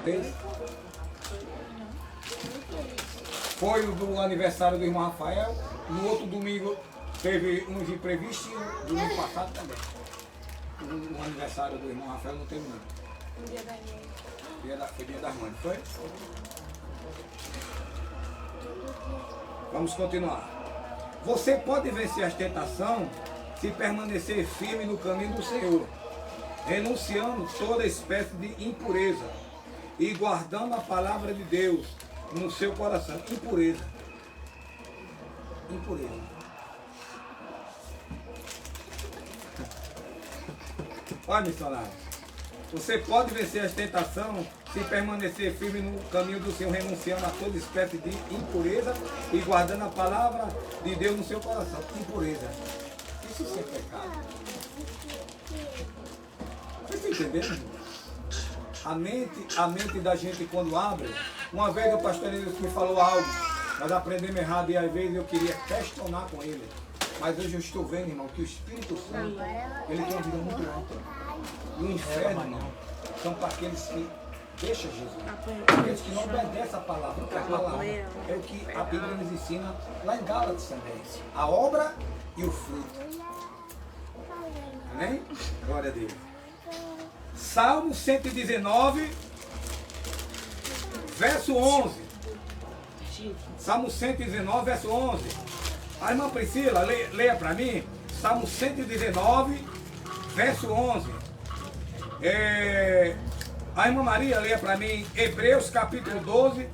teve? Foi o do aniversário do irmão Rafael. No outro domingo teve uns imprevistos e o domingo passado também. No aniversário do irmão Rafael não teve não. No dia da mãe. Foi dia das mães, foi? Vamos continuar. Você pode vencer as tentações se permanecer firme no caminho do Senhor, renunciando toda espécie de impureza e guardando a palavra de Deus no seu coração. Impureza. Impureza. Olha, missionário. Você pode vencer as tentações se permanecer firme no caminho do Senhor, renunciando a toda espécie de impureza e guardando a palavra de Deus no seu coração. Impureza. Isso é pecado. Vocês estão entendendo? A mente da gente quando abre. Uma vez o pastor Elias me falou algo, nós aprendemos errado e às vezes eu queria questionar com ele. Mas hoje eu estou vendo, irmão, que o Espírito Santo, ele tem uma vida muito ampla. E o inferno, irmão, são para aqueles que deixam Jesus. Aqueles que não obedecem a palavra. Porque a palavra é o que a Bíblia nos ensina lá em Gálatas também. A obra e o fruto. Amém? Glória a Deus. Salmo 119, verso 11. Salmo 119, verso 11. A irmã Priscila, leia para mim. Salmo 119, verso 11. A irmã Maria, leia para mim. Hebreus capítulo 12,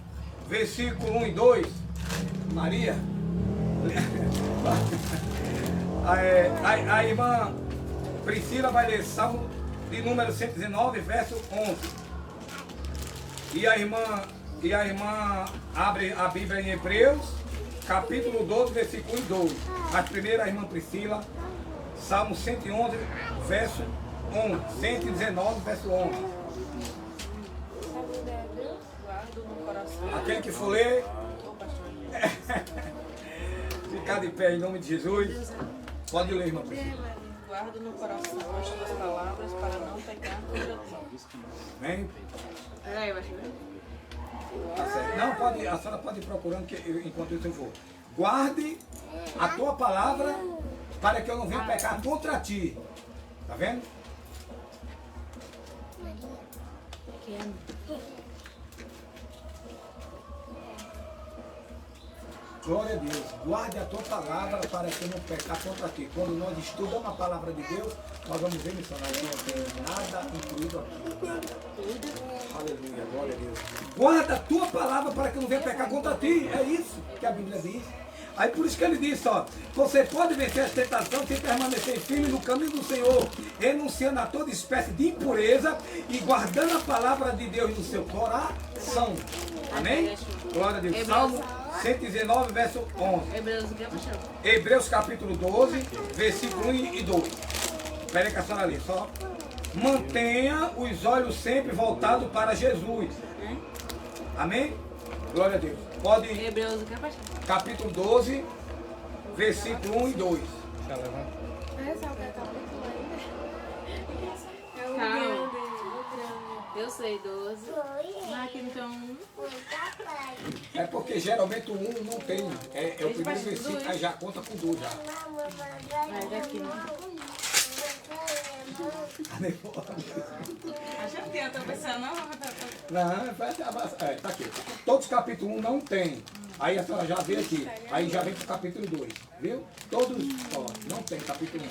versículo 1 e 2. Maria. A irmã Priscila vai ler Salmo de número 119, verso 11. E a irmã abre a Bíblia em Hebreus, capítulo 12, versículo 1 e 2. Mas primeiro a irmã Priscila, Salmo 111, verso 11. 119, verso 11. Aquele que for ler, ficar de pé em nome de Jesus. Pode ler, irmã Priscila. Guardo no coração as tuas palavras para não pecar contra ti. Vem. Peraí, eu acho que... Tá certo. Não, pode, a senhora pode ir procurando enquanto isso eu vou. Guarde a tua palavra para que eu não venha pecar contra ti. Tá vendo? Glória a Deus. Guarde a tua palavra para que eu não pecar contra ti. Quando nós estudamos a palavra de Deus, nós vamos ver, missionário, que não tem nada incluído aqui. Aleluia, glória a Deus. Guarda a tua palavra para que eu não venha pecar contra ti. É isso que a Bíblia diz. Aí por isso que ele disse, ó, você pode vencer as tentações se permanecer firme no caminho do Senhor, renunciando a toda espécie de impureza e guardando a palavra de Deus no seu coração. Amém? Glória a Deus. Salmo 119, verso 11. Hebreus capítulo 12, versículo 1 e 2. Espera que a senhora lê, só. Mantenha os olhos sempre voltados para Jesus. Amém? Glória a Deus. Pode ir. Hebreus, o que é, pastor? Capítulo 12, versículo 1 e 2. Olha só o que é capítulo ainda. É o Calma. grande, o grande. Eu sei, 12. Mas aqui então... É porque geralmente o 1 não tem. É o primeiro versículo, aí já conta com 2 já. Mas daqui não. A gente eu tô pensando, Não, tá aqui. Todos os capítulos 1 não tem. Aí a senhora já vê aqui. Aí já vem pro capítulo 2. Viu? Todos, ó, não tem capítulo 1.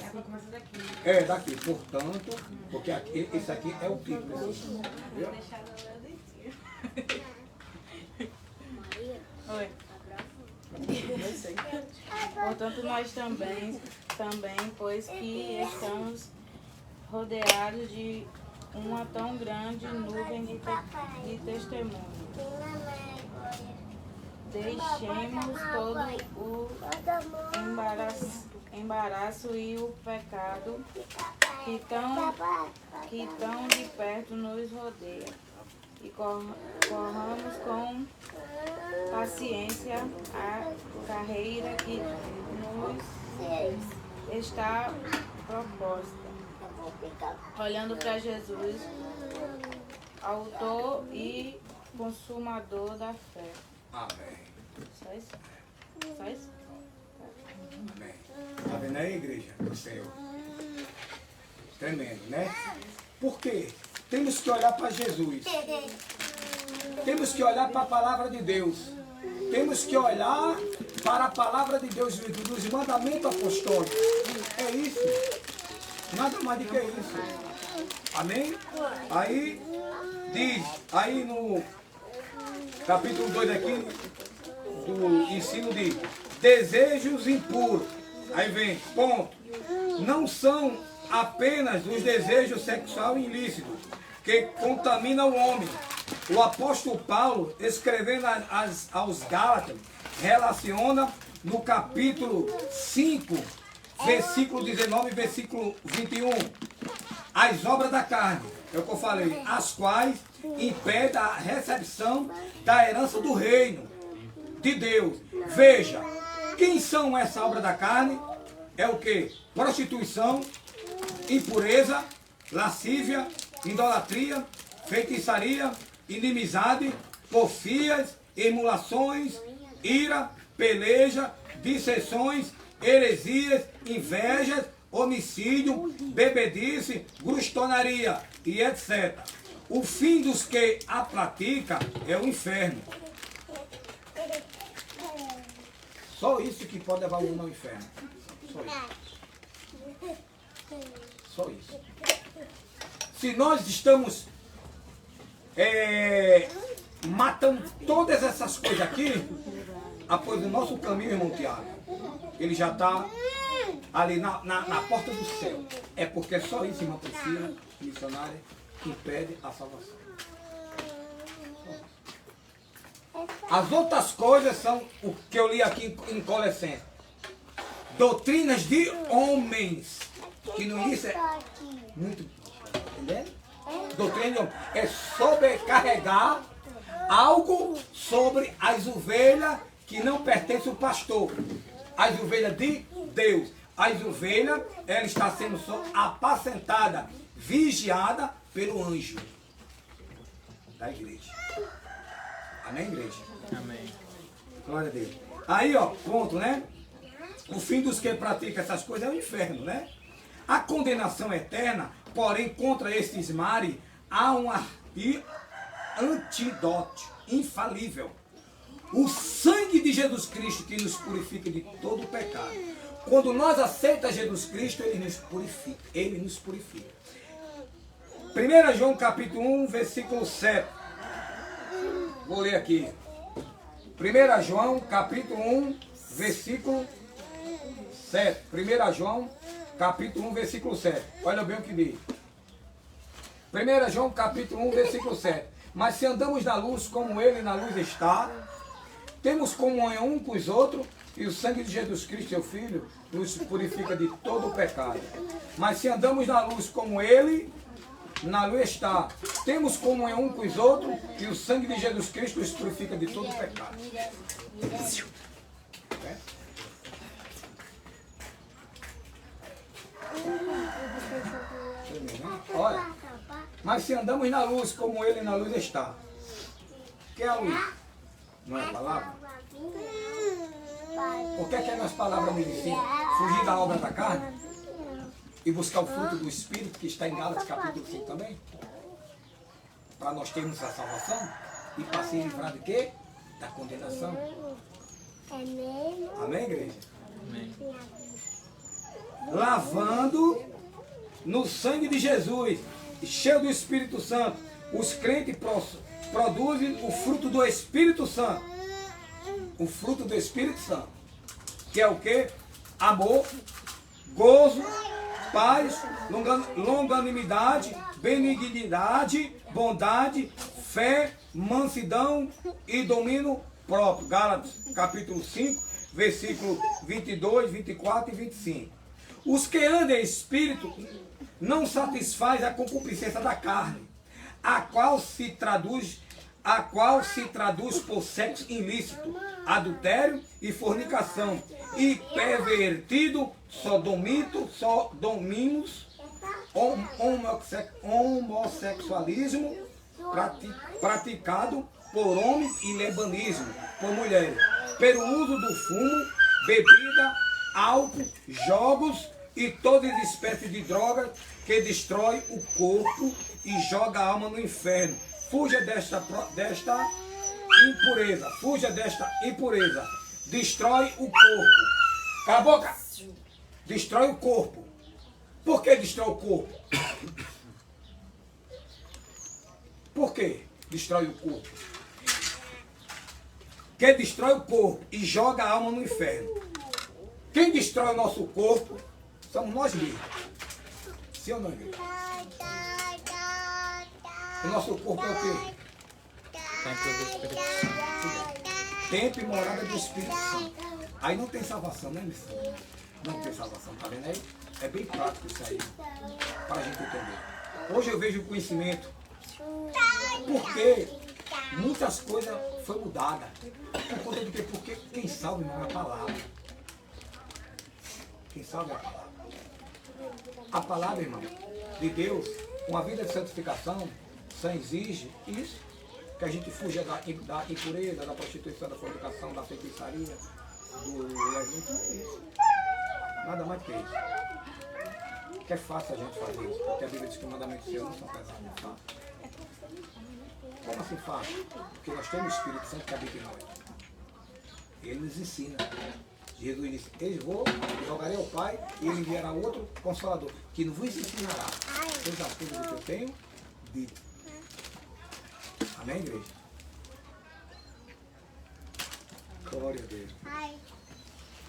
É, daqui. Portanto, porque aqui, esse aqui é o título. Viu? Oi. Eu sei. Portanto, nós também, pois que estamos rodeados de uma tão grande nuvem de testemunho. Deixemos todo o embaraço e o pecado que tão de perto nos rodeia e corramos com paciência a carreira que nos está proposta, olhando para Jesus, autor e consumador da fé. Amém. Só isso? Só isso? Amém. Está vendo aí, igreja do Senhor? Tremendo, né? Por quê? Temos que olhar para Jesus. Temos que olhar para a palavra de Deus. Temos que olhar para a palavra de Deus dos mandamentos apostólicos. É isso. Nada mais do que isso. Amém? Aí diz, aí no capítulo 2 aqui, do ensino de desejos impuros. Aí vem, ponto. Não são apenas os desejos sexuais ilícitos que contaminam o homem. O apóstolo Paulo, escrevendo aos Gálatas, relaciona no capítulo 5, versículo 19 e versículo 21, as obras da carne, é o que eu falei, as quais impedem a recepção da herança do reino de Deus. Veja, quem são essa obra da carne? É o que? Prostituição, impureza, lascívia, idolatria, feitiçaria, inimizade, porfias, emulações, ira, peleja, dissensões, heresias, invejas, homicídio, bebedice, glutonaria e etc. O fim dos que a praticam é o inferno. Só isso que pode levar o homem ao inferno. Só isso. Só isso. Se nós estamos matando todas essas coisas aqui, após o nosso caminho, irmão Tiago, ele já está ali na porta do céu. É porque só isso, irmão Priscila, missionária, que impede a salvação. As outras coisas são o que eu li aqui em Colossenses. Doutrinas de homens. Que no início é muito... Entendeu? Doutrina de homens. É sobrecarregar algo sobre as ovelhas que não pertencem ao pastor. As ovelhas de Deus. As ovelhas, ela está sendo só apacentada, vigiada pelo anjo da igreja. Amém, igreja? Amém. Glória a Deus. Aí, ó, ponto, né? O fim dos que praticam essas coisas é o inferno, né? A condenação eterna, porém, contra estes mares, há um antídoto infalível. O sangue de Jesus Cristo que nos purifica de todo o pecado. Quando nós aceitamos Jesus Cristo, Ele nos purifica. Ele nos purifica. 1 João capítulo 1, versículo 7. Vou ler aqui. 1 João capítulo 1, versículo 7. 1 João capítulo 1, versículo 7. Olha bem o que diz. 1 João capítulo 1, versículo 7. Mas se andamos na luz como Ele na luz está, temos comunhão um com os outros, e o sangue de Jesus Cristo, seu Filho, nos purifica de todo o pecado. Mas se andamos na luz como Ele na luz está, temos comunhão um com os outros, e o sangue de Jesus Cristo nos purifica de todo o pecado. É? Olha, mas se andamos na luz como Ele na luz está. O que é a luz? Não é a palavra? O que é que as palavras me dizem? Fugir da obra da carne e buscar o fruto do Espírito, que está em Gálatas capítulo 5 também. Para nós termos a salvação e para se livrar de quê? Da condenação. Amém, igreja? Amém. Lavando no sangue de Jesus, cheio do Espírito Santo, os crentes produzem o fruto do Espírito Santo. O fruto do Espírito Santo, que é o que? Amor, gozo, paz, longanimidade, benignidade, bondade, fé, mansidão e domínio próprio. Gálatas capítulo 5, versículo 22, 24 e 25. Os que andam em espírito não satisfaz a concupiscência da carne, a qual se traduz por sexo ilícito, adultério e fornicação, e pervertido, sodominos, homossexualismo praticado por homens e lebanismo por mulheres, pelo uso do fumo, bebida, álcool, jogos e todas as espécies de drogas que destrói o corpo e joga a alma no inferno. Fuja desta impureza, fuja desta impureza. Destrói o corpo. Cala a boca! Destrói o corpo. Por que destrói o corpo? Por que destrói o corpo? Que destrói o corpo e joga a alma no inferno. Quem destrói o nosso corpo somos nós mesmos. Sim ou não, igreja? O nosso corpo é o quê? Templo do Espírito Santo. Templo e morada do Espírito Santo. Aí não tem salvação, né, missão? Não tem salvação, tá vendo aí? É bem prático isso aí, para a gente entender. Hoje eu vejo o conhecimento, porque muitas coisas foram mudadas. Por conta de quê? Porque quem salva, irmão, é a palavra. Quem salva é a palavra. A palavra, irmão, de Deus, uma vida de santificação, só exige isso, que a gente fuja da impureza, da prostituição, da fornicação, da feitiçaria, do isso. Nada mais que isso. Que é fácil a gente fazer isso, porque a Bíblia diz que o mandamento seu não são pesados, não é fácil. Como assim fácil? Porque nós temos o Espírito Santo que habita em nós. Ele nos ensina. Jesus disse, eis vou, rogarei ao Pai, e Ele enviará outro Consolador, que não vos ensinará todas as coisas que eu tenho dito. Amém, igreja? Glória a Deus.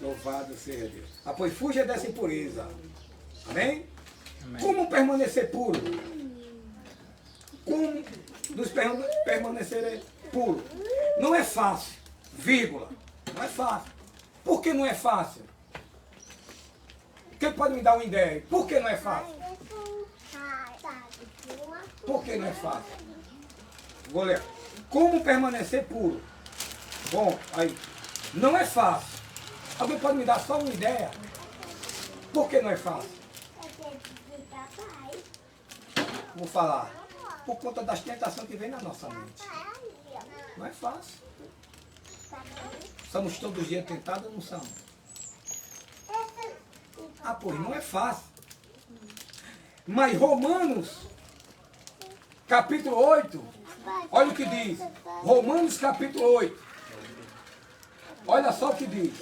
Louvado seja Deus. Pois fuja dessa impureza. Amém? Amém. Como permanecer puro? Como nos permanecer puro? Não é fácil. Vírgula. Não é fácil. Por que não é fácil? Quem pode me dar uma ideia aí? Por que não é fácil? Por que não é fácil? Vou ler. Como permanecer puro? Bom, aí. Não é fácil. Alguém pode me dar só uma ideia? Por que não é fácil? Vou falar. Por conta das tentações que vem na nossa mente. Não é fácil. Somos todos os dias tentados ou não somos? Pois não é fácil. Mas Romanos, capítulo 8, olha o que diz. Romanos, capítulo 8. Olha só o que diz.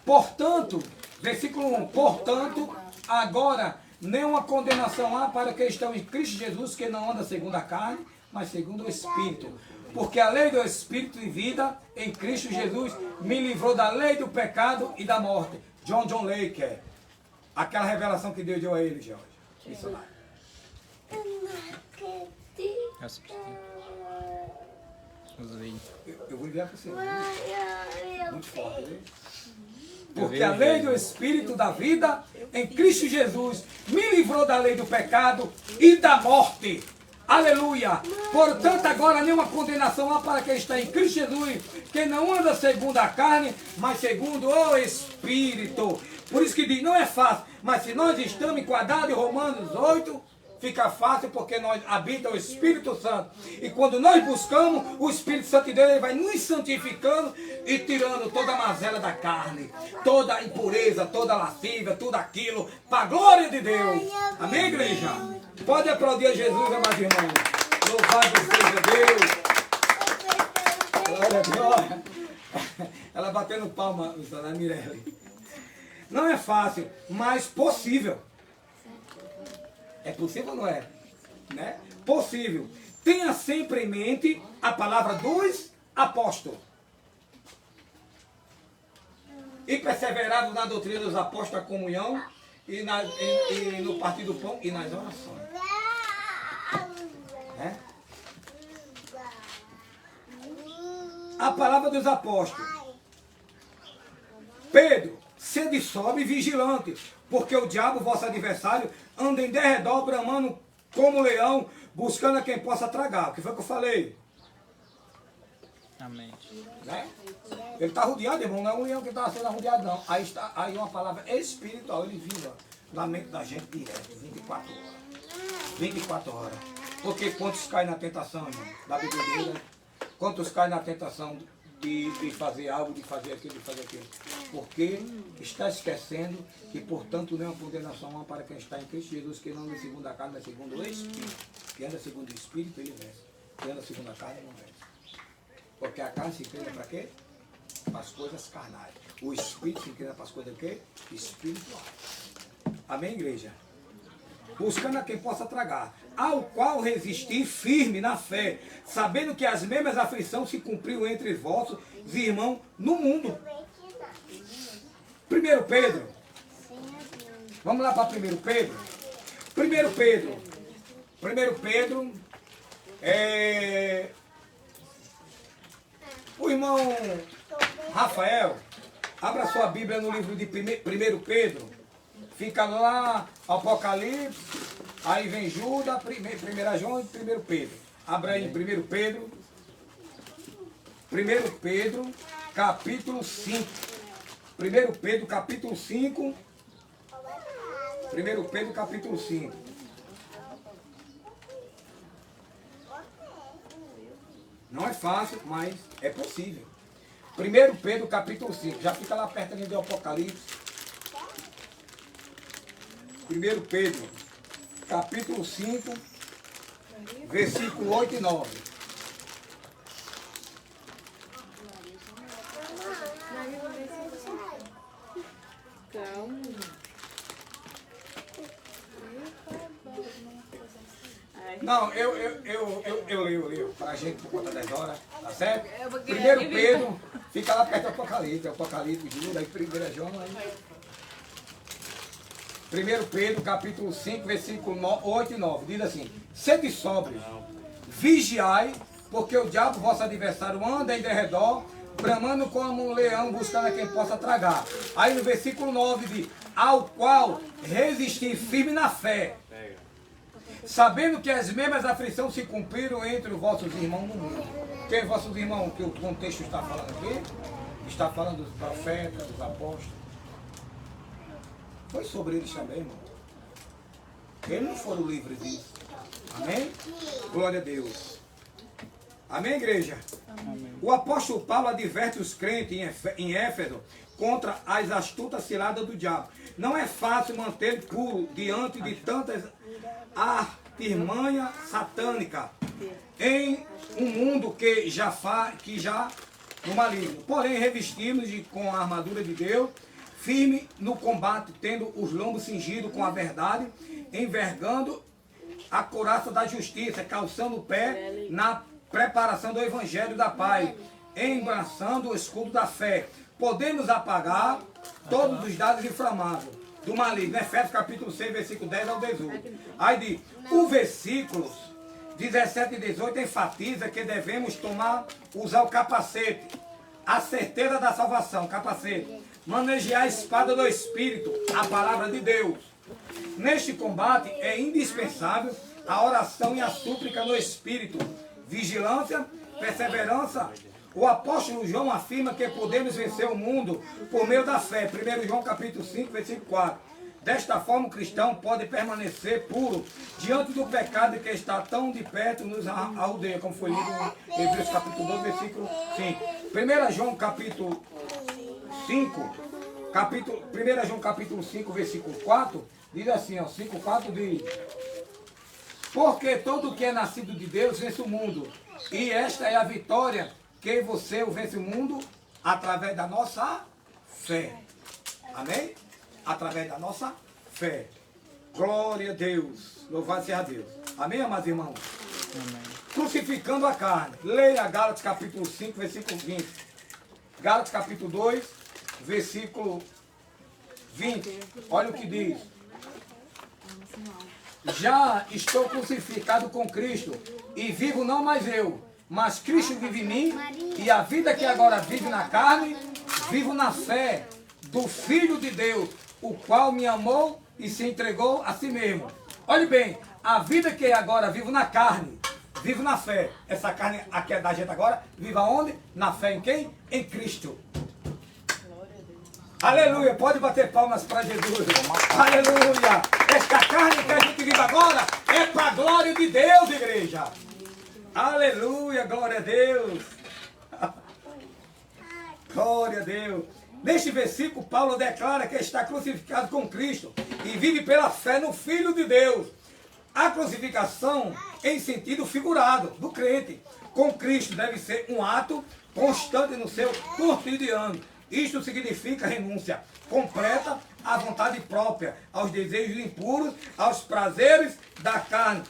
Portanto, versículo 1. Portanto, agora nenhuma condenação há para que estão em Cristo Jesus, que não anda segundo a carne, mas segundo o Espírito. Porque a lei do Espírito de vida em Cristo Jesus me livrou da lei do pecado e da morte. John Lake, aquela revelação que Deus deu a ele, Jorge. Missionário. Eu vou enviar para você. Muito forte, né? Porque a lei do Espírito da vida em Cristo Jesus me livrou da lei do pecado e da morte. Aleluia! Portanto, agora nenhuma condenação há para quem está em Cristo Jesus, que não anda segundo a carne, mas segundo o Espírito. Por isso que diz, não é fácil, mas se nós estamos enquadrados em Romanos 8, fica fácil porque nós habita o Espírito Santo. E quando nós buscamos, o Espírito Santo de Deus ele vai nos santificando e tirando toda a mazela da carne, toda a impureza, toda a lascívia, tudo aquilo, para a glória de Deus. Amém, igreja? Pode aplaudir a Jesus, amados irmãos. Louvado seja Deus. Glória a Deus. Ela batendo palma, a Mirelle. Não é fácil, mas possível. É possível ou não é? Né? Possível. Tenha sempre em mente a palavra dos apóstolos. E perseverado na doutrina dos apóstolos, da comunhão, e no partir do pão e nas orações. Né? A palavra dos apóstolos. Pedro, sede sóbrio e vigilante, porque o diabo, vosso adversário, anda em derredor, bramando como leão, buscando a quem possa tragar. O que foi que eu falei? Amém. Né? Ele está rodeado, irmão, não é um leão que está sendo rodeado, não. Aí está aí uma palavra espiritual, ele viva na mente da gente direto, 24 horas. 24 horas. Porque quantos caem na tentação, irmão? Da bebedeira, Quantos caem na tentação de fazer algo, de fazer aquilo, de fazer aquilo? Porque está esquecendo que, portanto, nenhuma condenação há para quem está em Cristo Jesus, que não anda segundo a carne, mas segundo o Espírito. Que anda segundo o Espírito, ele vence. Que anda segundo a carne, não vence. Porque a carne se inclina para quê? Para as coisas carnais. O Espírito se inclina para as coisas do quê? Espirituais. Amém, igreja? Buscando a quem possa tragar, ao qual resistir firme na fé, sabendo que as mesmas aflições se cumpriram entre vossos irmãos no mundo. 1 Pedro. Vamos lá para 1 Pedro. 1 Pedro. O irmão Rafael, abra sua Bíblia no livro de 1 Pedro. Fica lá, Apocalipse, aí vem Judas, 1 João e 1 Pedro. Abra aí 1 Pedro. 1 Pedro, capítulo 5. 1 Pedro, capítulo 5. 1 Pedro, capítulo 5. Não é fácil, mas é possível. 1 Pedro, capítulo 5. Já fica lá perto ali do Apocalipse. 1 Pedro, capítulo 5, versículo 8 e 9. Calma. Não, eu leio, para a gente por conta das horas, tá certo? 1 Pedro, fica lá perto do Apocalipse, Judas, aí 1 João, aí. 1 Pedro, capítulo 5, versículo 8 e 9, diz assim: sede sóbrios, vigiai, porque o diabo, vosso adversário, anda em derredor, bramando como um leão, buscando a quem possa tragar. Aí no versículo 9 diz: ao qual resistir firme na fé, sabendo que as mesmas aflições se cumpriram entre os vossos irmãos no mundo. Quem é vossos irmãos que o contexto está falando aqui? Está falando dos profetas, dos apóstolos. Foi sobre eles também, irmão. Eles não foram livres disso. Amém? Glória a Deus. Amém, igreja? Amém. O apóstolo Paulo adverte os crentes em Éfeso contra as astutas ciladas do diabo. Não é fácil manter puro diante de tantas artimanhas satânicas em um mundo que já no maligno. Porém, revestimos com a armadura de Deus, firme no combate, tendo os lombos cingidos com a verdade, envergando a couraça da justiça, calçando o pé na preparação do evangelho da paz, embraçando o escudo da fé. Podemos apagar todos os dados inflamados do maligno. Efésios capítulo 6, versículo 10 ao 18. Aí diz, o versículos 17 e 18 enfatiza que devemos usar o capacete, a certeza da salvação, capacete. Manejar a espada do Espírito, a palavra de Deus. Neste combate é indispensável a oração e a súplica no Espírito, vigilância, perseverança. O apóstolo João afirma que podemos vencer o mundo por meio da fé. 1 João capítulo 5, versículo 4. Desta forma o cristão pode permanecer puro diante do pecado que está tão de perto nos aldeia, como foi lido em Hebreus capítulo 12, versículo 5. 1 João capítulo 1 João capítulo 5, versículo 4, diz assim, ó, 5, 4 diz: porque todo que é nascido de Deus vence o mundo, e esta é a vitória, que você vence o mundo através da nossa fé. Amém? Através da nossa fé. Glória a Deus. Louvado seja Deus. Amém, amados irmãos? Amém. Crucificando a carne. Leia Gálatas capítulo 5, versículo 20. Gálatas capítulo 2, versículo 20. Olha o que diz. Já estou crucificado com Cristo, e vivo não mais eu, mas Cristo vive em mim, e a vida que agora vive na carne, vivo na fé do Filho de Deus, o qual me amou e se entregou a si mesmo. Olhe bem, a vida que agora vivo na carne, vivo na fé. Essa carne aqui é da gente agora, viva onde? Na fé em quem? Em Cristo. Aleluia, pode bater palmas para Jesus. Aleluia. Esta carne que a gente vive agora é para a glória de Deus, igreja. Aleluia, glória a Deus. Glória a Deus. Neste versículo, Paulo declara que está crucificado com Cristo e vive pela fé no Filho de Deus. A crucificação em sentido figurado do crente com Cristo deve ser um ato constante no seu cotidiano. Isto significa renúncia completa à vontade própria, aos desejos impuros, aos prazeres da carne.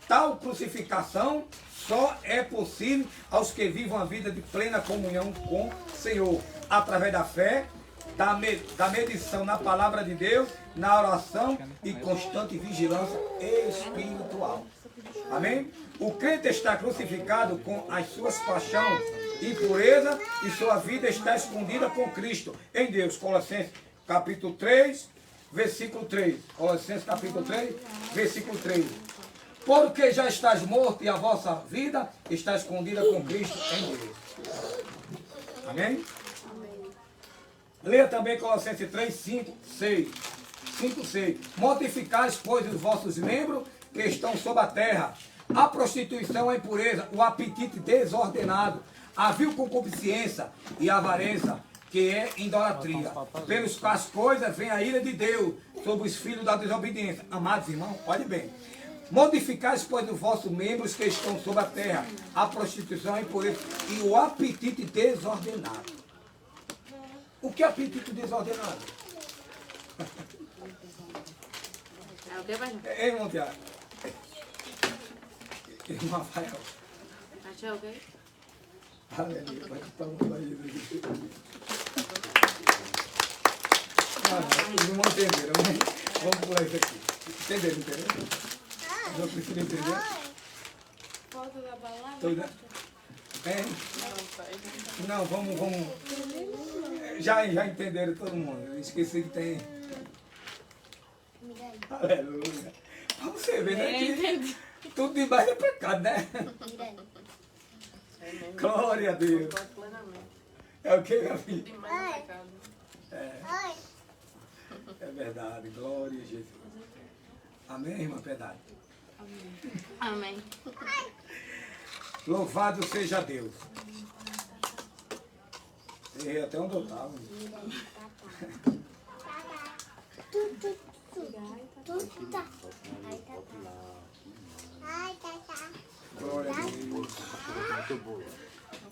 Tal crucificação só é possível aos que vivem uma vida de plena comunhão com o Senhor, através da fé, da medição na palavra de Deus, na oração e constante vigilância espiritual. Amém? O crente está crucificado com as suas paixões e pureza e sua vida está escondida com Cristo em Deus. Colossenses capítulo 3, versículo 3. Colossenses capítulo 3, versículo 3. Porque já estás morto e a vossa vida está escondida com Cristo em Deus. Amém? Leia também Colossenses 3, 5, 6. 5, 6. Mortificais, pois, os vossos membros que estão sob a terra. A prostituição, a impureza, o apetite desordenado, a vil concupiscência e a avareza, que é idolatria. Pelos quais coisas vem a ira de Deus sobre os filhos da desobediência. Amados irmãos, olhe bem. Modificais, pois, os vossos membros que estão sob a terra, a prostituição, a impureza e o apetite desordenado. O que é apetite desordenado? É o que, pai? Ei, irmão Tiago. Irmão Rafael. Achou o quê? Aleluia. Os irmãos entenderam, né? Vamos pular isso aqui. Entenderam, entendeu? Não precisa entender? Volta da palavra. Toda. É? Não, vamos. Já entenderam todo mundo. Eu esqueci que tem. Aleluia. Pra você ver, né? Que tudo demais é pecado, né? Glória a Deus. Concordo plenamente. É o que, minha filha? Demais é pecado. É verdade. Glória a Jesus. Amém, irmã Piedade? Amém. Louvado seja Deus. Errei até onde eu estava. Glória a Deus.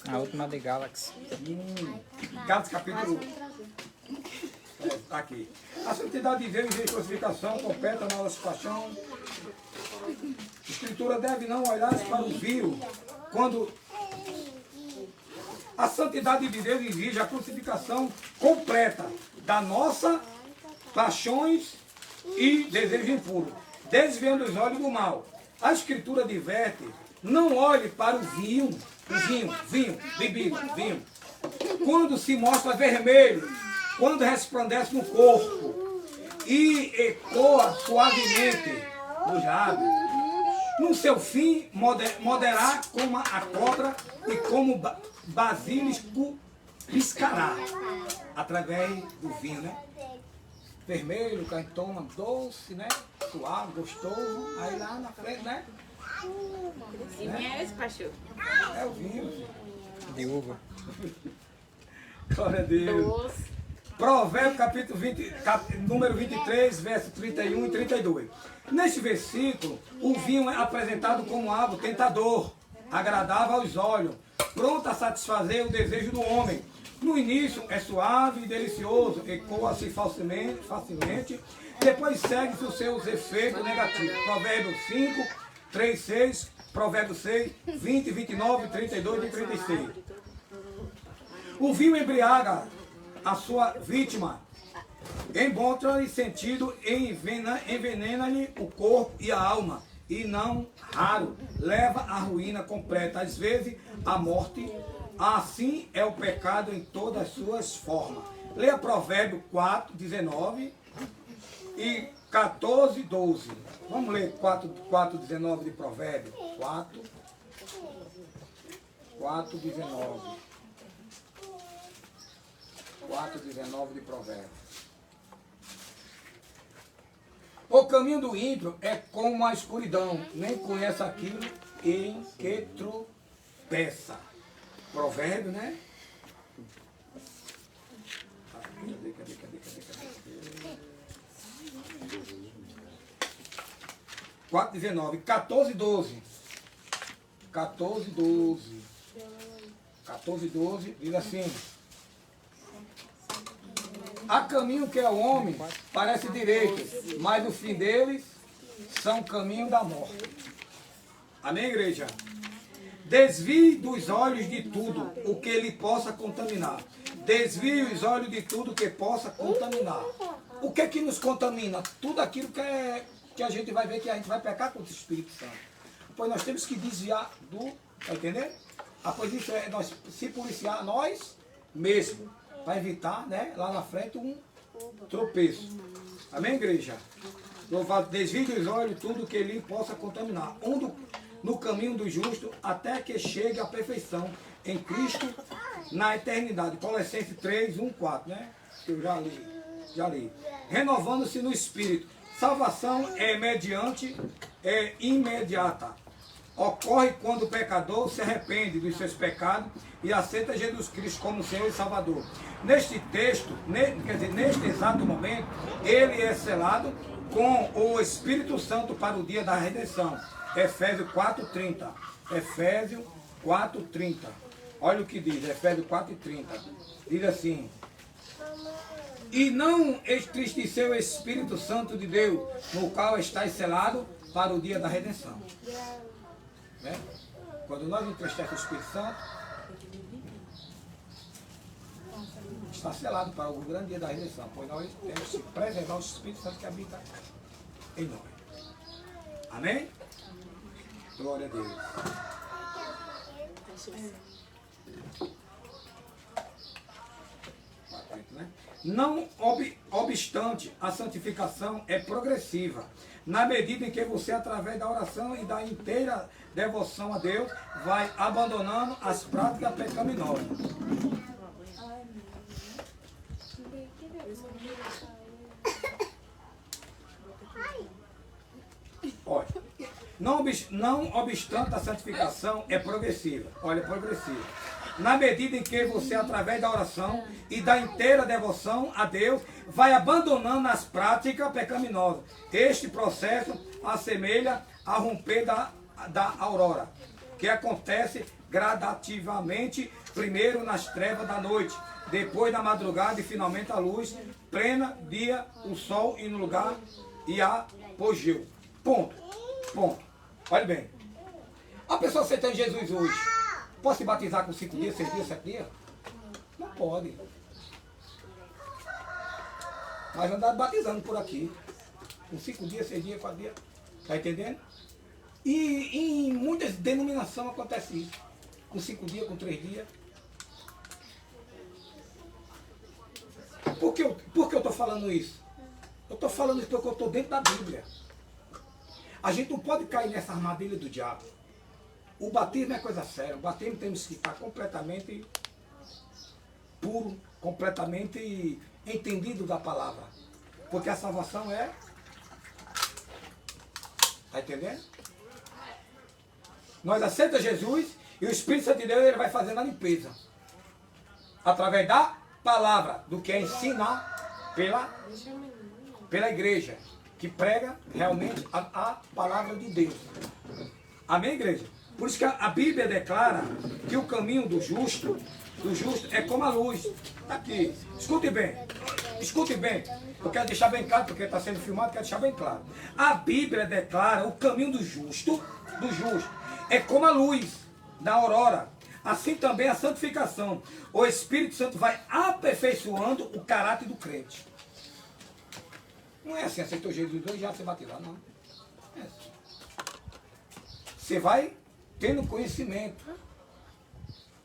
A última de Galaxy. Gálatas capítulo. Tá aqui. A santidade de Deus em crucificação completa a nossa paixão. A Escritura deve não olhar para o vil. Quando a santidade de Deus exige a crucificação completa da nossa paixões e desejo impuro, desviando os olhos do mal. A Escritura diverte, não olhe para o vinho, bebida, vinho. Quando se mostra vermelho, quando resplandece no corpo e ecoa suavemente nos lábios. No seu fim, moderar como a cobra e como basilisco piscará, através do vinho, né? Vermelho, que a gente toma, doce, né? Suave, gostoso. Aí lá na frente, né? E quem é esse, pastor? É o vinho. De uva. Glória a Deus. Doce. Provérbios capítulo 20, número 23, versos 31 e 32. Neste versículo, o vinho é apresentado como algo tentador, agradável aos olhos, pronto a satisfazer o desejo do homem. No início é suave e delicioso, ecoa-se facilmente, depois segue-se os seus efeitos negativos. Provérbios 5, 3, 6, Provérbios 6, 20, 29, 32 e 36. O vinho embriaga a sua vítima, encontra-lhe sentido e envenena-lhe o corpo e a alma, e não raro leva à ruína completa, às vezes à morte. Assim é o pecado em todas as suas formas. Leia Provérbio 4, 19 e 14, 12. Vamos ler 4, 19 de Provérbio. 4, 19. 4,19 de Provérbios. O caminho do ímpio é como a escuridão, nem conhece aquilo em que tropeça. Provérbio, né? Cadê? 4:19, 14:12. 14:12 diz assim: há caminho que ao homem parece direito, mas o fim deles são caminho da morte. Amém, igreja? Desvie dos olhos de tudo o que lhe possa contaminar. Desvie os olhos de tudo que possa contaminar. O que é que nos contamina? Tudo aquilo que a gente vai ver que a gente vai pecar contra o Espírito Santo. Pois nós temos que desviar do... Está entendendo? Pois isso é nós se policiar nós mesmos. Para evitar, né, lá na frente um tropeço. Amém, igreja? Louvado, desvie dos olhos tudo que lhe possa contaminar. No caminho do justo até que chegue à perfeição em Cristo na eternidade. Colossenses 3:1-4, né? Que eu já li. Renovando-se no Espírito. Salvação é imediata. Ocorre quando o pecador se arrepende dos seus pecados e aceita Jesus Cristo como Senhor e Salvador. Neste texto, neste exato momento, ele é selado com o Espírito Santo para o dia da redenção. Efésios 4:30. Efésios 4:30. Olha o que diz, Efésios 4:30. Diz assim: e não entristeceu o Espírito Santo de Deus, no qual está selado para o dia da redenção. Né? Quando nós entristecemos o Espírito Santo, está selado para o grande dia da redenção, pois nós temos que preservar o Espírito Santo que habita em nós. Amém? Glória a Deus. Não obstante, a santificação é progressiva, na medida em que você, através da oração e da inteira devoção a Deus, vai abandonando as práticas pecaminosas. Olha, não obstante, a santificação é progressiva. Olha, progressiva. Na medida em que você, através da oração e da inteira devoção a Deus, vai abandonando as práticas pecaminosas. Este processo assemelha a romper da aurora, que acontece gradativamente, primeiro nas trevas da noite, depois da madrugada e finalmente a luz, plena dia, o sol e no lugar e apogeu. Ponto. Olha bem. A pessoa aceitando Jesus hoje, pode se batizar com 5 dias, 6 dias, 7 dias? Não pode. Mas andar batizando por aqui. Com 5 dias, 6 dias, 4 dias. Está entendendo? E em muitas denominações acontece isso. Com 5 dias, com 3 dias. Por que eu estou falando isso? Eu estou falando isso porque eu estou dentro da Bíblia. A gente não pode cair nessa armadilha do diabo. O batismo é coisa séria. O batismo temos que estar completamente puro, completamente entendido da palavra. Porque a salvação é... Está entendendo? Nós aceitamos Jesus e o Espírito Santo de Deus ele vai fazendo a limpeza. Através da palavra, do que é ensinar pela igreja, que prega realmente a palavra de Deus. Amém, igreja? Por isso que a Bíblia declara que o caminho do justo é como a luz. Está aqui. Escute bem. Eu quero deixar bem claro, porque está sendo filmado, quero deixar bem claro. A Bíblia declara o caminho do justo é como a luz da aurora. Assim também a santificação. O Espírito Santo vai aperfeiçoando o caráter do crente. Não é assim, aceitou Jesus e já se batizar, não. É assim. Você vai tendo conhecimento.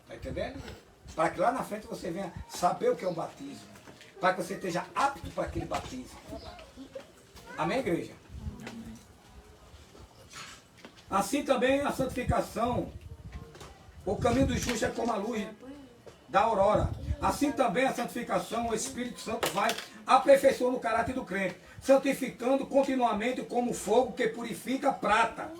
Está entendendo? Para que lá na frente você venha saber o que é um batismo. Para que você esteja apto para aquele batismo. Amém, igreja? Assim também a santificação. O caminho do justo é como a luz da aurora. Assim também a santificação, o Espírito Santo vai aperfeiçoando o caráter do crente, santificando continuamente como fogo que purifica a prata,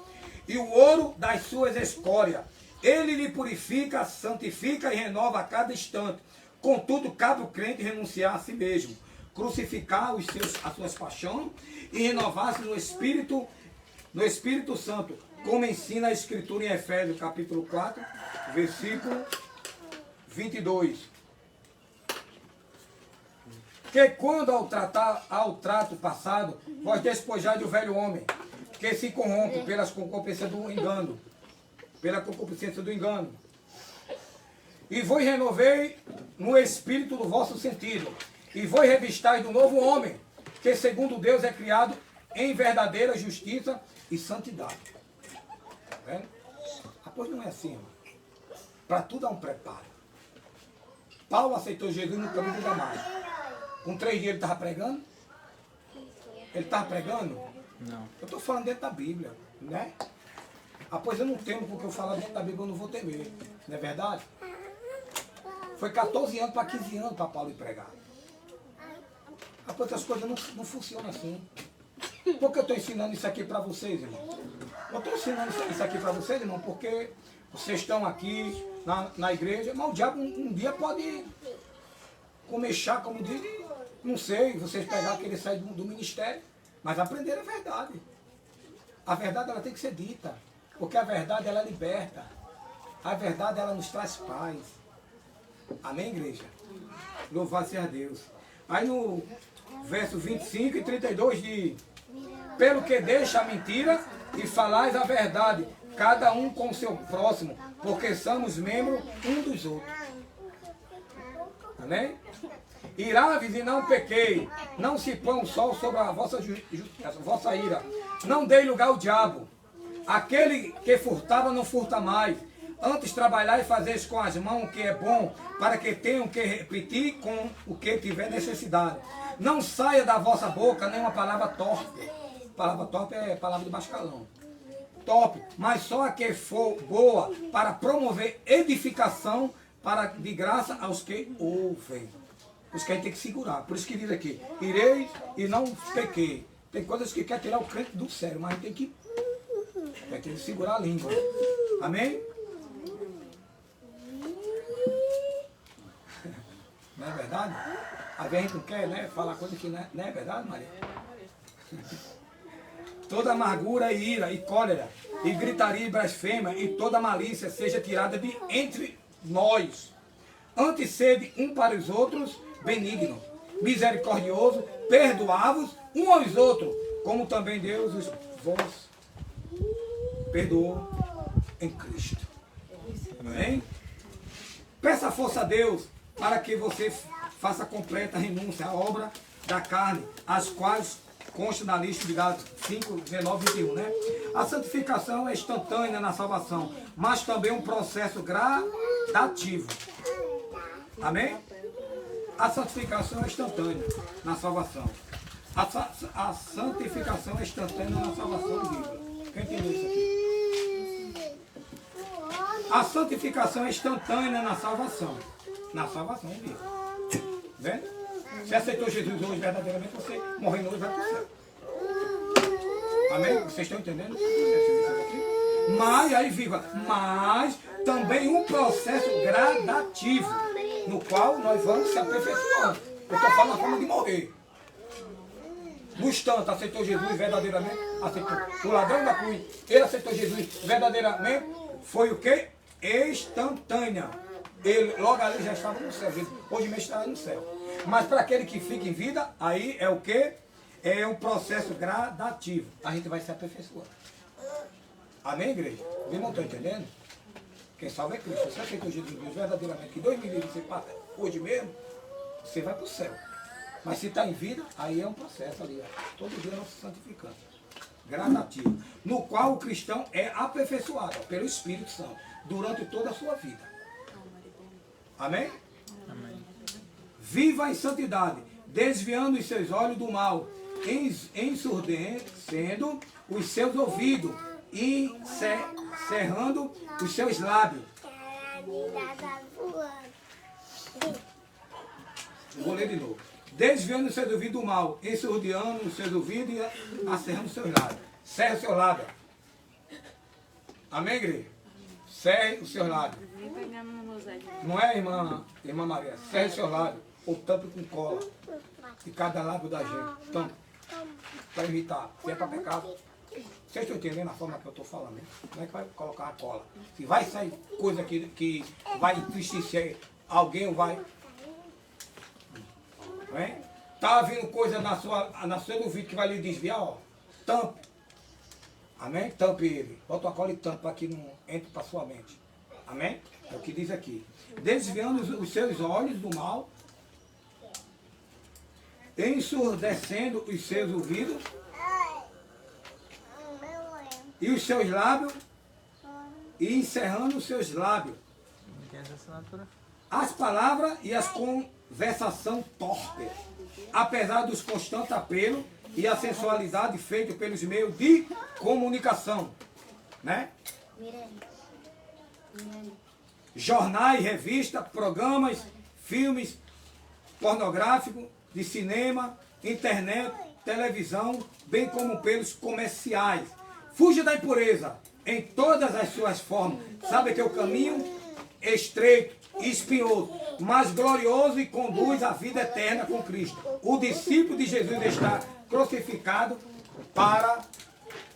e o ouro das suas escórias. Ele lhe purifica, santifica e renova a cada instante. Contudo, cabe o crente renunciar a si mesmo, crucificar as suas paixões e renovar-se no Espírito Santo, como ensina a Escritura em Efésios, capítulo 4, versículo 22. Que quando ao trato passado, vós despojai do velho homem, que se corrompe pela concupiscência do engano, e vos renovei no espírito do vosso sentido, e vos revistai do novo homem, que segundo Deus é criado em verdadeira justiça e santidade. Tá vendo? Pois não é assim, irmão. Para tudo há um preparo. Paulo aceitou Jesus no caminho de Damasco. Com 3 dias ele estava pregando? Ele estava pregando? Não. Eu estou falando dentro da Bíblia, né? Pois eu não temo, porque eu falo dentro da Bíblia, eu não vou temer. Não é verdade? Foi 14 anos para 15 anos para Paulo ir pregar. Pois as coisas não funcionam assim. Por que eu estou ensinando isso aqui para vocês, irmão? Eu estou ensinando isso aqui para vocês, irmão, porque vocês estão aqui na igreja, mas o diabo um dia pode comer chá, como diz, não sei, vocês pegar, querer sair do ministério, mas aprender a verdade. A verdade ela tem que ser dita, porque a verdade ela liberta. A verdade ela nos traz paz. Amém, igreja? Louvado seja Deus. Aí no verso 25 e 32 diz: pelo que deixa a mentira e falais a verdade, cada um com o seu próximo, porque somos membros um dos outros. Amém? Iraves e não pequei, não se põe o sol sobre a vossa ira, não dei lugar ao diabo. Aquele que furtava não furta mais, antes trabalhar e fazeis com as mãos o que é bom, para que tenham que repetir com o que tiver necessidade. Não saia da vossa boca nenhuma palavra torpe. Palavra torpe é palavra de baixo calão. Torpe, mas só a que for boa, para promover edificação de graça aos que ouvem. Por isso que a gente tem que segurar. Por isso que diz aqui: ireis e não pequei. Tem coisas que quer tirar o crente do sério, mas a gente tem que segurar a língua. Amém? Não é verdade? Às vezes a gente não quer, né? Falar coisa que não é verdade, Maria? Toda amargura e ira e cólera e gritaria e blasfêmia e toda malícia seja tirada de entre nós. Antes sede um para os outros benigno, misericordioso, perdoai-vos um aos outros, como também Deus vos perdoou em Cristo. Amém? Peça força a Deus para que você faça completa renúncia à obra da carne, as quais consta na lista de Gálatas 5, 19 e 21, né? A santificação é instantânea na salvação, mas também um processo gradativo. Amém? A santificação é instantânea na salvação. A santificação é instantânea na salvação de Deus. Quem entendeu isso aqui? A santificação é instantânea na salvação. Na salvação de Deus. Vendo? Se aceitou Jesus hoje verdadeiramente, você morrendo hoje vai para o céu. Amém? Vocês estão entendendo? Mas, aí viva, mas também um processo gradativo, no qual nós vamos se aperfeiçoando. Eu estou falando a forma de morrer. Buscando, aceitou Jesus verdadeiramente, aceitou. O ladrão da cruz, ele aceitou Jesus verdadeiramente, foi o quê? Instantânea. Ele logo ali já estava no céu. Hoje mesmo está no céu. Mas para aquele que fica em vida, aí é o quê? É um processo gradativo. A gente vai se aperfeiçoando. Amém, igreja? Os irmãos estão entendendo? Quem salva é Cristo. Você aceitou Jesus verdadeiramente, que 2000 anos você passa hoje mesmo, você vai para o céu. Mas se está em vida, aí é um processo ali. Todo dia nós se santificamos. Gradativo. No qual o cristão é aperfeiçoado pelo Espírito Santo durante toda a sua vida. Amém? Amém. Viva em santidade, desviando os seus olhos do mal, ensurdecendo os seus ouvidos e cerrando os seus lábios. Vou ler de novo. Desviando os seus ouvidos do mal, ensurdeando os seus ouvidos e acerrando os seus lábios. Cerra o seu lábio. Amém, igreja? Cerre os seus lábios. Nem pegando no mosaico. Não é, irmã Maria? Cerre os seus lábios. Ou tampe com cola. De cada lábio da gente. Tampe. Para evitar. Se é para pecado. Vocês estão entendendo a forma que eu estou falando? Né? Como é que vai colocar a cola? Se vai sair coisa que vai entristecer alguém, vai. Não é? Tá vindo coisa na seu ouvido que vai lhe desviar, ó. Tampe. Amém? Tampe ele. Bota a cola e tampa para que não entre para sua mente. Amém? É o que diz aqui. Desviando os seus olhos do mal, ensurdecendo os seus ouvidos e os seus lábios, e encerrando os seus lábios. As palavras e as conversação torpe, apesar dos constantes apelos e a sensualidade feita pelos meios de comunicação, né? Jornais, revistas, programas, filmes pornográficos, de cinema, internet, televisão, bem como pelos comerciais. Fuja da impureza em todas as suas formas. Sabe que é o caminho estreito, espinhoso, mas glorioso e conduz à vida eterna com Cristo. O discípulo de Jesus está crucificado para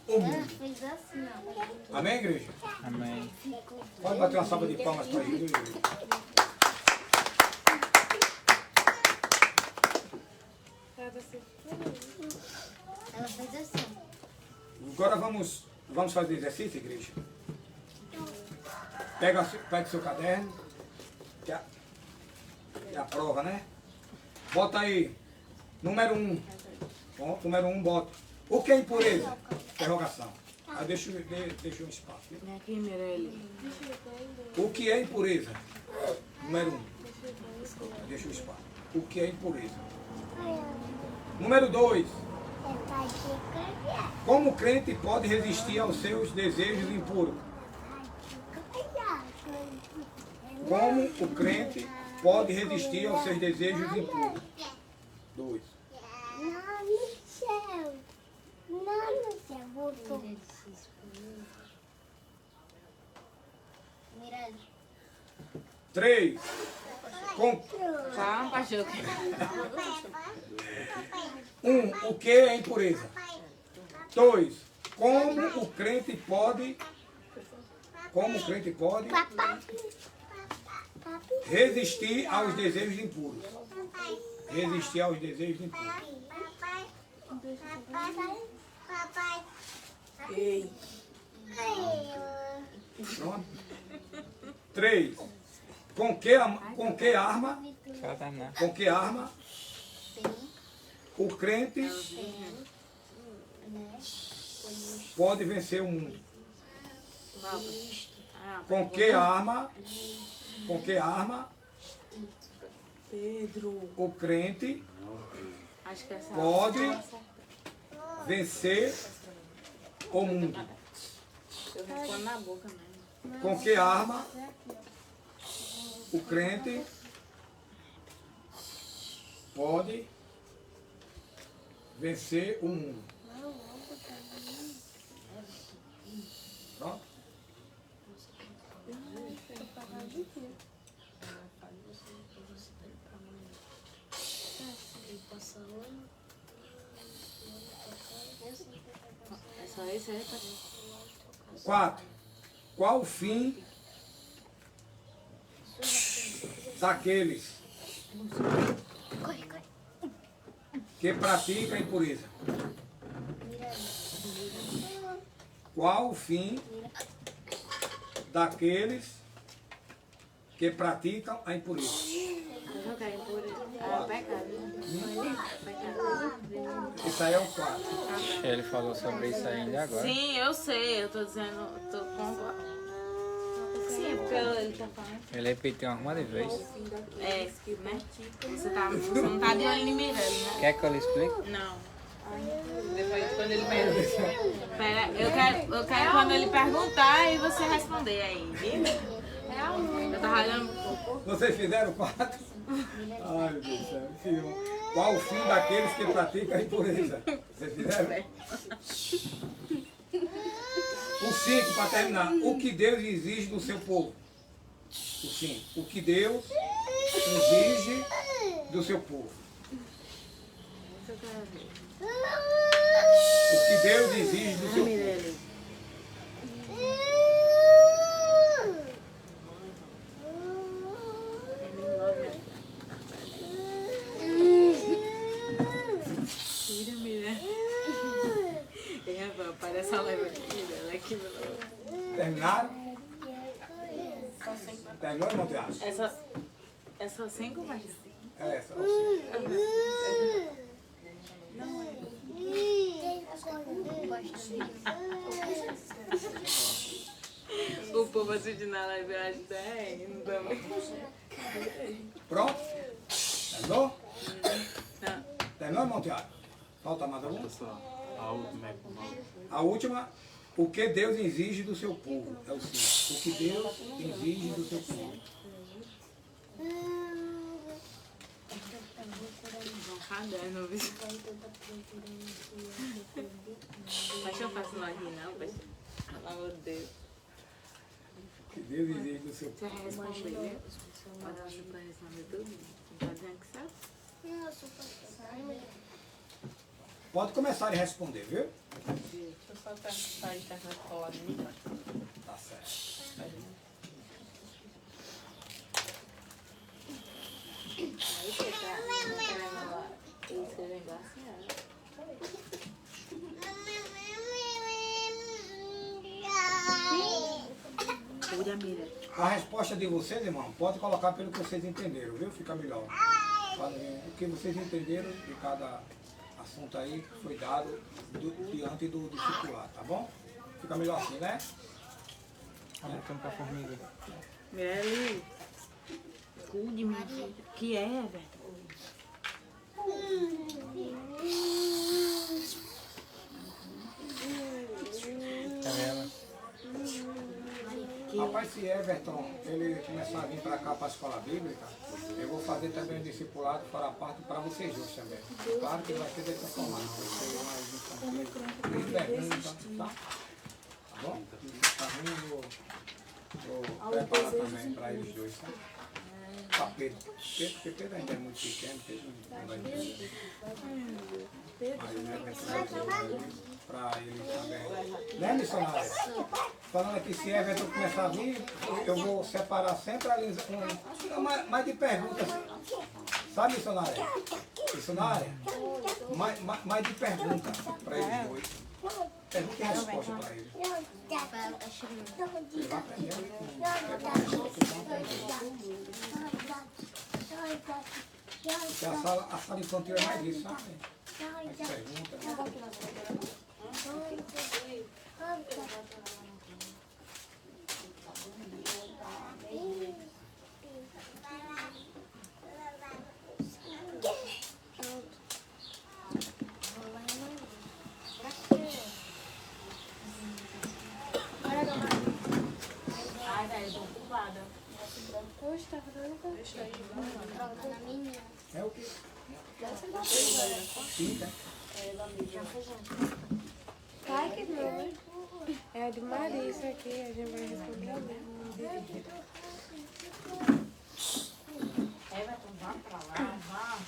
o mundo. Amém, igreja? Amém. Pode bater uma salva de palmas para Jesus. Ela fez assim. Agora vamos fazer exercício, igreja. Pega o seu caderno, que é a prova, né? Bota aí, número 1. Ponto, número 1, bota. O que é impureza? Interrogação. Aí deixa um espaço. Vem aqui, Mirelle. O que é impureza? Número 1. Deixa um espaço. O que é impureza? Número 2. Como o crente pode resistir aos seus desejos impuros? Como o crente pode resistir aos seus desejos impuros? 2. Mirelle. 3. Calma, Pachuca. 1. O que é impureza? 2. Como o crente pode resistir aos desejos impuros? Resistir aos desejos impuros. Ei. Pronto. 3. Com que arma Satanás. o crente pode vencer o mundo? Com que arma Pedro. o crente Acho que essa pode vencer o mundo? eu respondo na boca mesmo. Com que arma o crente pode vencer o mundo? Pronto? É só esse aí, Pachuca. 4. Qual o fim daqueles que praticam a impureza? Qual o fim daqueles que praticam a impureza? Pachuca é impureza. É pecado. Isso aí é o 4. Ele falou sobre isso ainda agora. Sim, eu sei. Eu tô dizendo... Tô com... Sim, porque ele tá falando. Ele repetiu alguma de vez. É, né? Você não tá de olho em Mirelle, né? Quer que eu lhe explique? Não. Depois, quando ele pergunta. Pera, eu quero quando ele perguntar e você responder aí, viu? Eu tava olhando. Vocês fizeram 4? Ai, meu Deus do céu. Filho. Qual o fim daqueles que praticam a impureza? Vocês fizeram? O 5, para terminar. O que Deus exige do seu povo. O 5. O que Deus exige do seu povo. O que Deus exige do seu povo. Parece a leva aqui, ela aqui. Terminaram? Terminou, irmão Tiago? É só 5, mas... É, só 5. O povo assistindo a live acha que tá rindo também. Pronto? Terminou? Não. Terminou, irmão Tiago? Falta mais algum? A última é com nós. A última, o que Deus exige do seu povo. É o 5. O que Deus exige do seu povo. Caderno, viu? Mas eu faço não rir, não, pastor. Pelo amor de Deus. O que Deus exige do seu Você povo. vai responder, né? Pode dar para responder tudo? Não tá dizendo que sabe? Pode começar a responder, viu? Deixa eu só perguntar a internet colada em mim. Tá certo. Aí você tá querendo lá. Isso é negociado. Cuida, mira. A resposta de vocês, irmão, pode colocar pelo que vocês entenderam, viu? Fica melhor. O que vocês entenderam de cada assunto aí que foi dado diante do discipular, tá bom? Fica melhor assim, né? Voltando pra formiga. Mirelle, cuide, minha filha. Que é, velho? Cadê ela? Rapaz, se Everton ele começar a vir para cá para a escola bíblica, eu vou fazer também um discipulado para a parte para vocês dois também. Claro que vai ser dessa forma, vai ser mais perguntas, tá? Tá bom? Tá ruim, vou preparar também para eles dois, tá? Para Pedro. Porque Pedro ainda é muito pequeno, Pedro não vai entender. Aí, né, para ele também. Né, missionário? Falando aqui, se Everton começar a vir, eu vou separar sempre ali mais de perguntas. Sabe, missionária? Missionária? Mais de perguntas para eles dois. Pergunta e resposta para eles. Ele vai aprender ali porque a sala infantil é mais isso, sabe? Mais perguntas. Ai, velho, eu tô ocupada. Hoje tá fazendo Deixa aí, É o quê? Ai, que não. É a de Maria, isso aqui, a gente vai responder mesmo. Everton, vá pra lá, vá.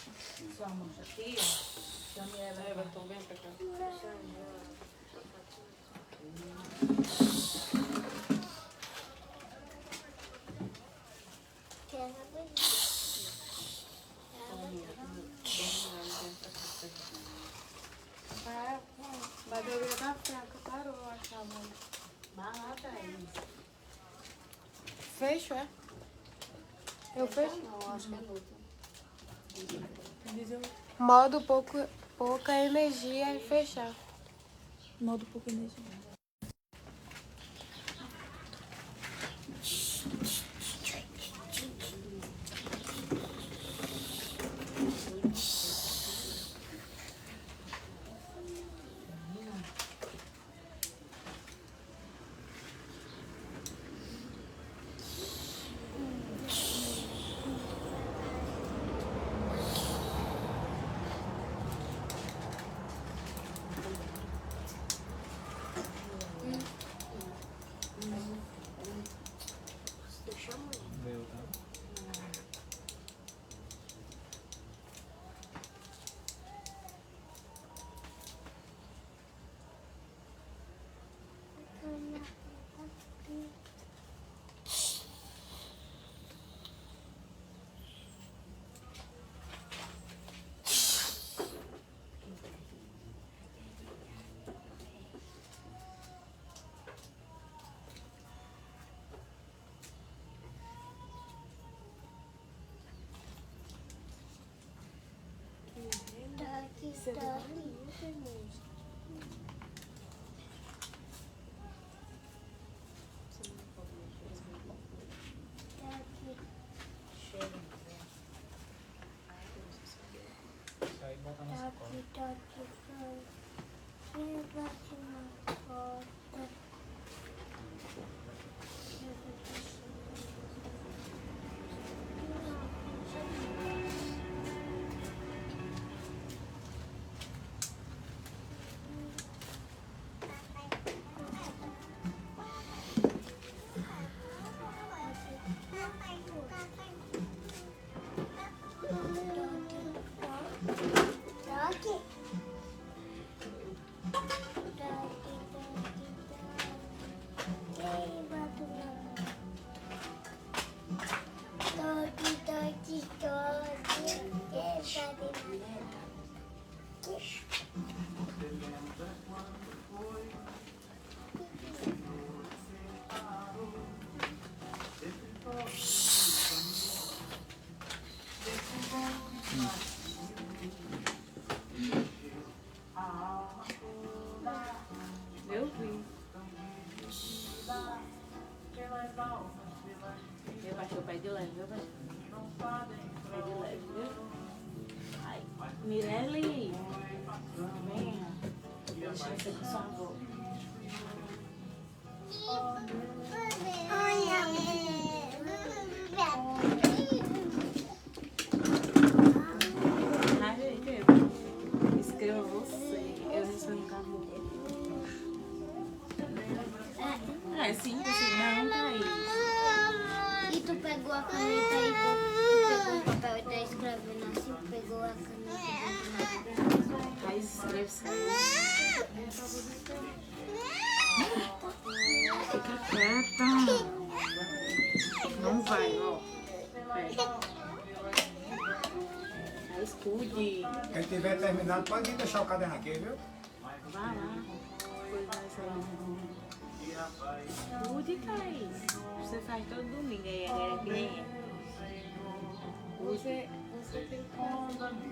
Sua mancha aqui, ó. Chame ela. Everton, vem pra cá. Mas eu ia dar fraca, parou, eu achava. Mata aí. Fecho, é? Eu fecho? Não, acho que é luta. Modo pouca energia e fechar. Modo pouco energia. Meu, tá? Você tá bonito, irmão. Isso aí bota na escola. Eu vi. Meu cachorro pé de leve, viu, cachorro? Pé de leve, viu? Ai, Mirelle. Venha. Deixa eu ser com sua avó. Escreva você. Eu respondo com a boca. É sim, você não, Thaís. E tu pegou a caneta e pegou o papel e tá escrevendo assim, pegou a caneta. Thaís, escreve isso aí. Fica quieta. Não vai, ó. Thaís, cuide. Quem tiver terminado, pode vir deixar o caderno aqui, viu? Vai lá. Cuidar isso aí. Cuide, Thaís. Você faz todo domingo aí, agora que nem é. Você tem como. Eu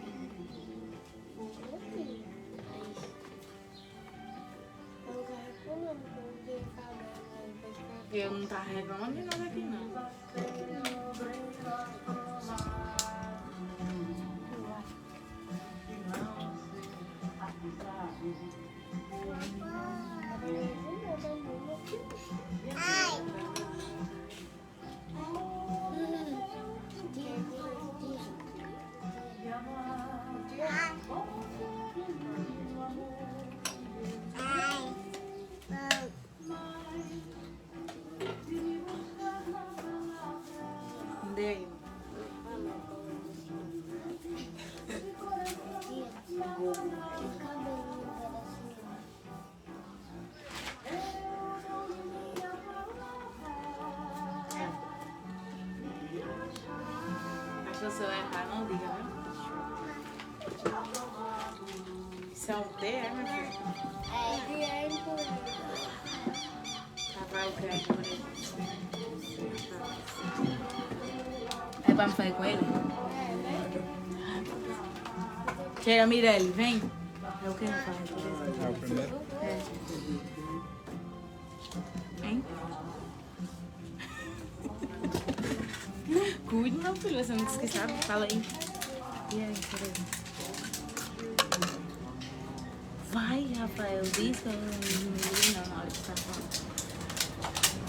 não carrego não, porque eu não tenho cabelo. Eu não tá reclamando de nada aqui, não. Dê aí. Acho que você vai errar, não diga, né? Isso é um T, é, meu filho? Tá, vai o que é bonito. É pra me fazer com ele? Cheira, Mirelle, vem. É o que ele faz? É o primeiro? É. Hein? Cuide, meu filho, você não disse que sabe? Fala aí. E aí, peraí. Vai, Rafael, diz que eu não me lembro não na hora que você tá falando.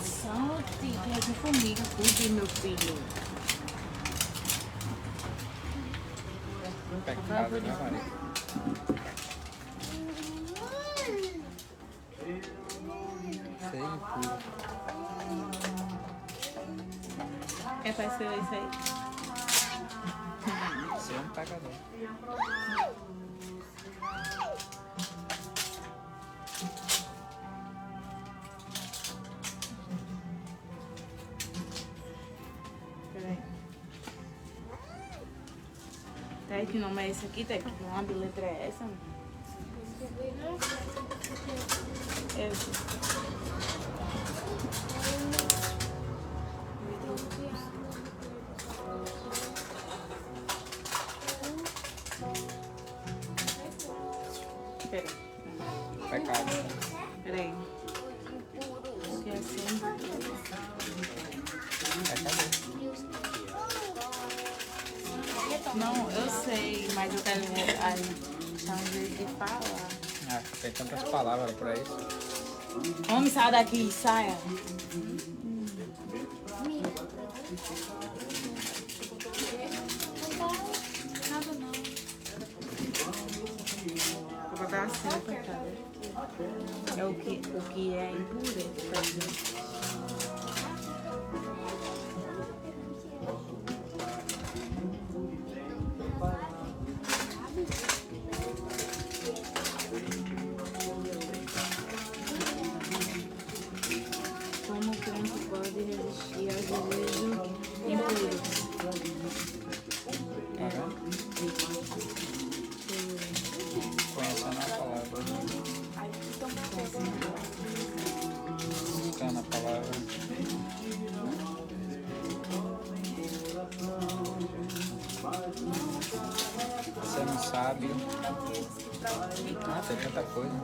Solte, que é de formiga, cuide, meu filho. Pecado, né, Maria? Sei, tudo. Quem faz isso aí? Você é um pagador. Peraí. Tá aí que nome é esse aqui? Tá aí que nome, a letra é essa? Essa. Peraí. Pecado. Peraí. Que é assim. Pecador. Não, eu sei, mas eu quero achar um jeito de falar. Ah, tem tantas palavras pra isso. Homem, sai daqui, saia. Nada não. Vou botar assim, coitada. É o que é impureza, tá dizendo? Como o crente pode resistir ao desejo impuro? Tá vendo? Conhecendo a palavra. Buscando a palavra. Sendo sábio. Ah, tem tanta coisa.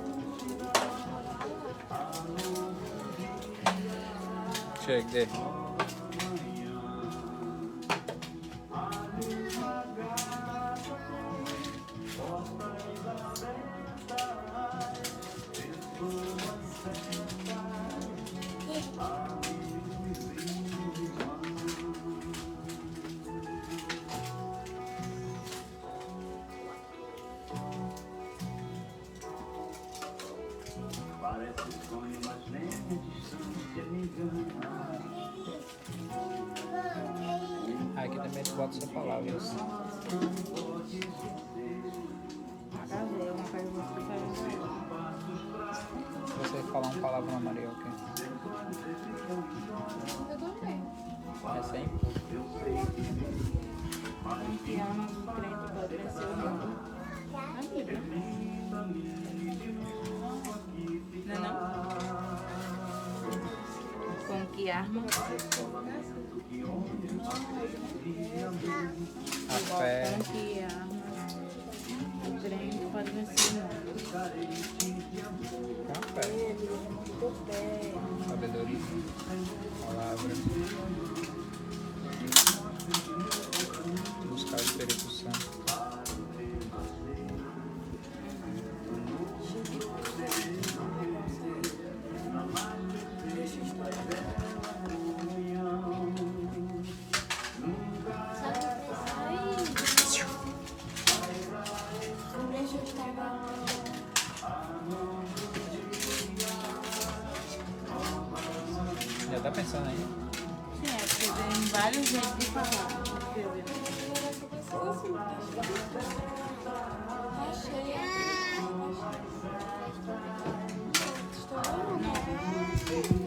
Cheguei. Aqui também tu bota essa palavra. Isso. Nada a ver, uma coisa muito diferente. Se você falar uma palavra na Maria, o quê? Eu também. É sempre. Como que alma do crente pode vencer o mundo? Na Bíblia. Não é não? Com que arma? A fé. Com que arma o crente pode vencer o mundo? Com a fé. Sabedoria. Palavra. Buscar o Espírito Santo. Já tá pensando aí? Sim, é porque tem vários jeitos de falar. Escrever. Achei. Não.